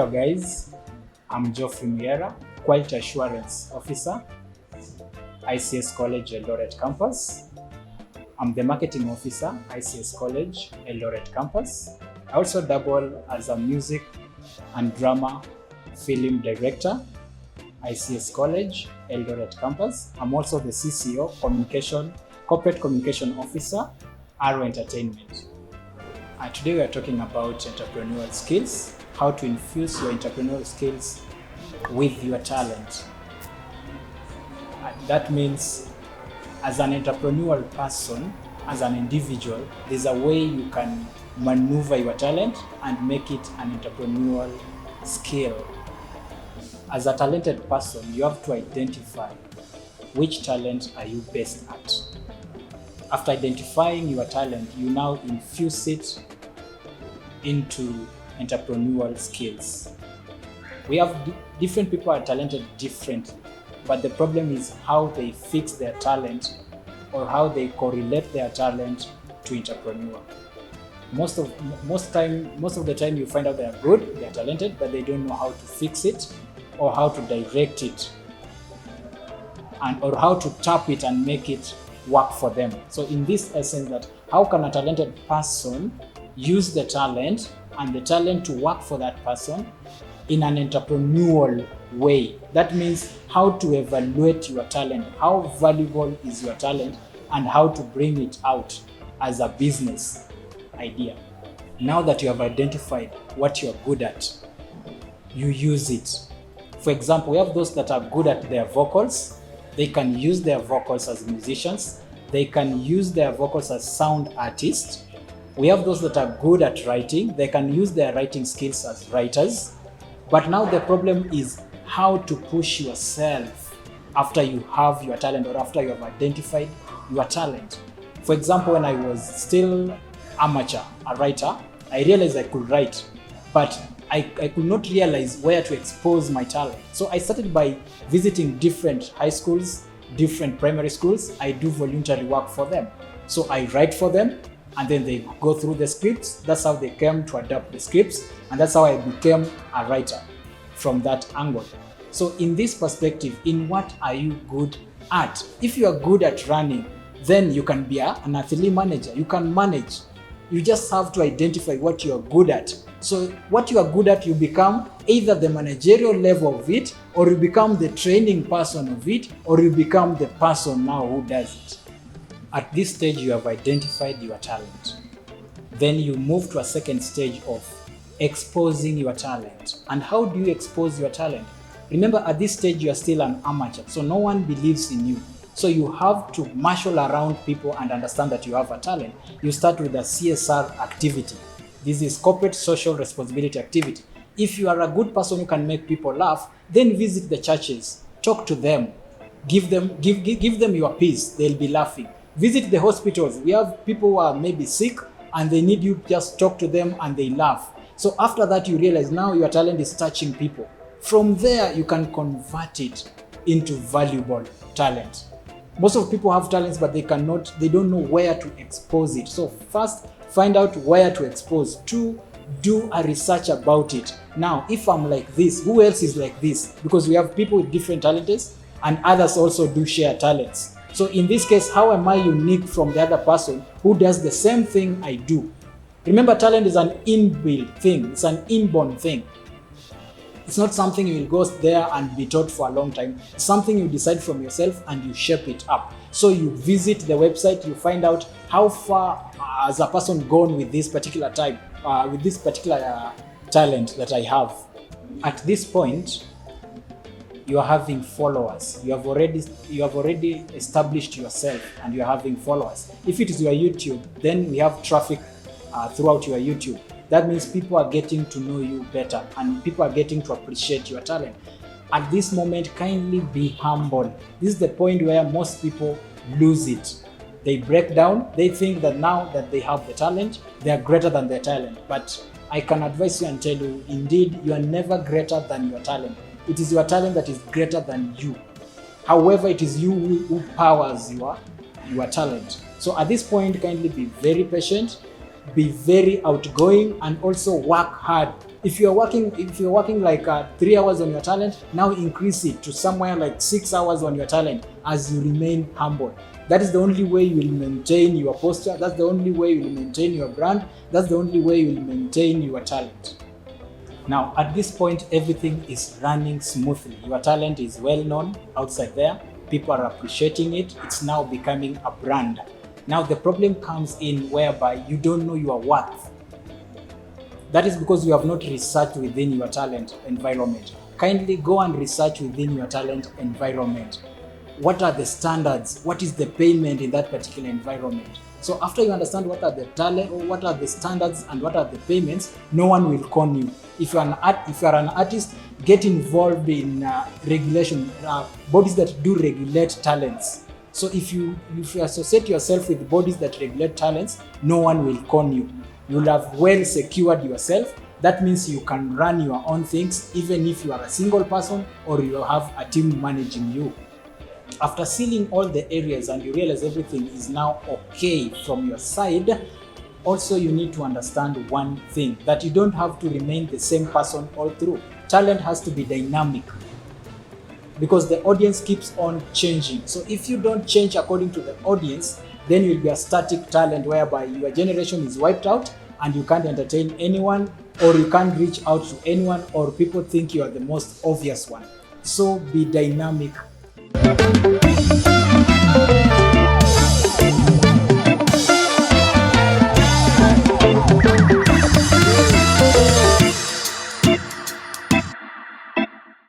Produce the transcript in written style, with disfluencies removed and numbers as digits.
Hello guys, I'm Geoffrey Miera, Quality Assurance Officer, ICS College Eldoret Campus. I'm the Marketing Officer, ICS College Eldoret Campus. I also dabble as a music and drama film director, ICS College Eldoret Campus. I'm also the CCO, Corporate Communication Officer, Arrow Entertainment. Today we are talking about entrepreneurial skills, how to infuse your entrepreneurial skills with your talent. That means as an entrepreneurial person, as an individual, there's a way you can maneuver your talent and make it an entrepreneurial skill. As a talented person, you have to identify which talent are you best at. After identifying your talent, you now infuse it into entrepreneurial skills. We have different people are talented differently, but the problem is how they fix their talent or how they correlate their talent to entrepreneur. Most of the time you find out they are good, they are talented, but they don't know how to fix it or how to direct it or how to tap it and make it work for them. So in this essence, that how can a talented person use the talent and the talent to work for that person in an entrepreneurial way? That means how to evaluate your talent, how valuable is your talent, and how to bring it out as a business idea. Now that you have identified what you're good at, you use it. For example, we have those that are good at their vocals. They can use their vocals as musicians. They can use their vocals as sound artists. We have those that are good at writing. They can use their writing skills as writers. But now the problem is how to push yourself after you have your talent or after you have identified your talent. For example, when I was still amateur, a writer, I realized I could write, but I could not realize where to expose my talent. So I started by visiting different high schools, different primary schools. I do voluntary work for them. So I write for them and then they go through the scripts. That's how they came to adapt the scripts. And that's how I became a writer from that angle. So in this perspective, in what are you good at? If you are good at running, then you can be an athlete manager. You can manage. You just have to identify what you are good at. So what you are good at, you become either the managerial level of it, or you become the training person of it, or you become the person now who does it. At this stage, you have identified your talent. Then you move to a second stage of exposing your talent. And how do you expose your talent? Remember, at this stage, you are still an amateur, so no one believes in you. So you have to marshal around people and understand that you have a talent. You start with a CSR activity. This is corporate social responsibility activity. If you are a good person who can make people laugh, then visit the churches, talk to them, give them your peace, they'll be laughing. Visit the hospitals. We have people who are maybe sick and they need you to just talk to them and they laugh. So after that, you realize now your talent is touching people. From there, you can convert it into valuable talent. Most of people have talents, but they don't know where to expose it. So first, find out where to expose. Two, do a research about it. Now, if I'm like this, who else is like this? Because we have people with different talents and others also do share talents. So in this case, how am I unique from the other person who does the same thing I do? Remember, talent is an inbuilt thing. It's an inborn thing. It's not something you will go there and be taught for a long time. It's something you decide from yourself and you shape it up. So you visit the website, you find out how far has a person gone with this particular type, with this particular talent that I have. At this point, you are having followers. You have already established yourself and you are having followers. If it is your YouTube, then we have traffic throughout your YouTube. That means people are getting to know you better and people are getting to appreciate your talent. At this moment, kindly be humble. This is the point where most people lose it. They break down. They think that now that they have the talent, they are greater than their talent. But I can advise you and tell you, indeed, you are never greater than your talent. It is your talent that is greater than you. However, it is you who powers your talent. So at this point, kindly be very patient, be very outgoing, and also work hard if you're working like 3 hours on your talent, now increase it to somewhere like 6 hours on your talent as you remain humble. That is the only way you will maintain your posture. That's the only way you will maintain your brand. That's the only way you will maintain your talent. Now, at this point, everything is running smoothly. Your talent is well known outside there. People are appreciating it. It's now becoming a brand. Now, the problem comes in whereby you don't know your worth. That is because you have not researched within your talent environment. Kindly go and research within your talent environment. What are the standards? What is the payment in that particular environment? So after you understand what are the talent, or what are the standards and what are the payments, no one will con you. If you are an artist, get involved in regulation, bodies that do regulate talents. So if you associate yourself with bodies that regulate talents, no one will con you. You'll have well secured yourself. That means you can run your own things, even if you are a single person or you have a team managing you. After sealing all the areas and you realize everything is now okay from your side, also you need to understand one thing, that you don't have to remain the same person all through. Talent has to be dynamic because the audience keeps on changing. So if you don't change according to the audience, then you'll be a static talent whereby your generation is wiped out and you can't entertain anyone, or you can't reach out to anyone, or people think you are the most obvious one. So be dynamic.